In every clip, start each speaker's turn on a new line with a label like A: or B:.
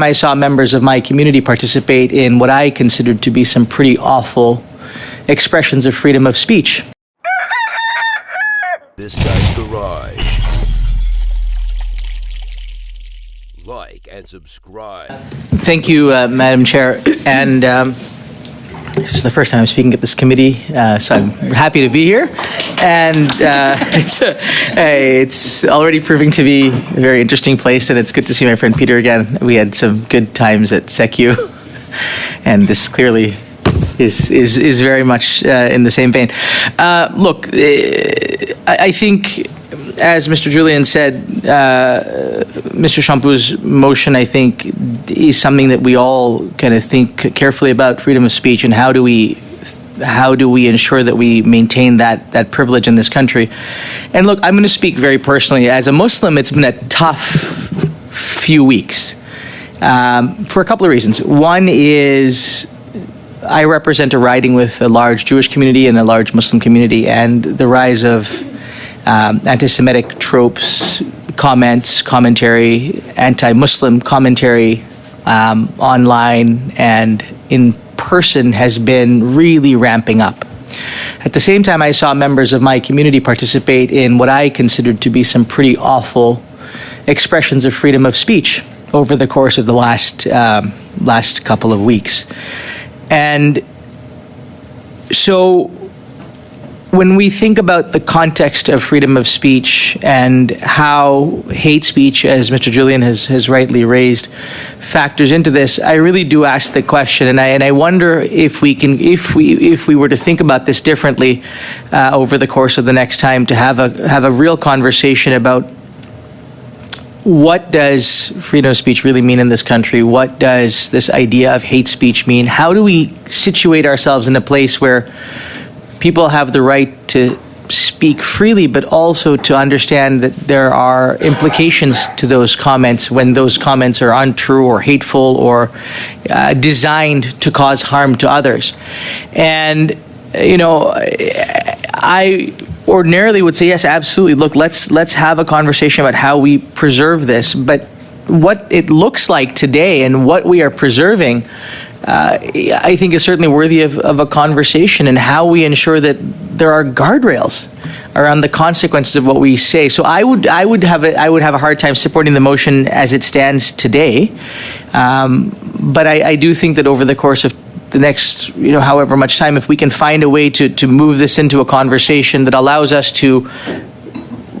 A: I saw members of my community participate in what I considered to be some pretty awful expressions of freedom of speech.
B: This guy's garage. Like and subscribe.
A: Thank you, Madam Chair. And this is the first time I'm speaking at this committee, so I'm happy to be here. And it's already proving to be a very interesting place, and it's good to see my friend Peter again. We had some good times at SECU, and this clearly is very much in the same vein. Look, I think, as Mr. Julian said, Mr. Champoux' motion, I think, is something that we all kind of think carefully about freedom of speech and how do we ensure that we maintain that privilege in this country. And look, I'm going to speak very personally. As a Muslim, it's been a tough few weeks for a couple of reasons. One is I represent a riding with a large Jewish community and a large Muslim community, and the rise of anti-Semitic tropes, comments, commentary, anti-Muslim commentary online and in person has been really ramping up. At the same time, I saw members of my community participate in what I considered to be some pretty awful expressions of freedom of speech over the course of the last couple of weeks. And so when we think about the context of freedom of speech and how hate speech, as Mr. Julian has rightly raised, factors into this, I really do ask the question, and I wonder if we were to think about this differently over the course of the next time, to have a real conversation about what does freedom of speech really mean in this country? What does this idea of hate speech mean? How do we situate ourselves in a place where people have the right to speak freely, but also to understand that there are implications to those comments when those comments are untrue or hateful or designed to cause harm to others? And, I ordinarily would say, yes, absolutely. Look, let's have a conversation about how we preserve this. But what it looks like today and what we are preserving, I think, is certainly worthy of a conversation, and how we ensure that there are guardrails around the consequences of what we say. So I would have a hard time supporting the motion as it stands today, but I do think that over the course of the next, however much time, if we can find a way to move this into a conversation that allows us to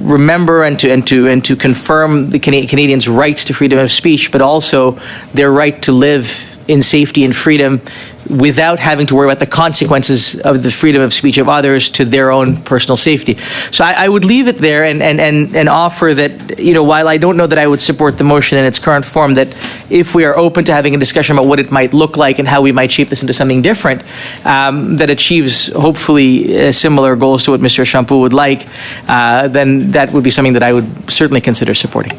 A: remember and to confirm the Canadians' rights to freedom of speech, but also their right to live in safety and freedom without having to worry about the consequences of the freedom of speech of others to their own personal safety. So I would leave it there and offer that, while I don't know that I would support the motion in its current form, that if we are open to having a discussion about what it might look like and how we might shape this into something different, that achieves hopefully similar goals to what Mr. Champoux would like, then that would be something that I would certainly consider supporting.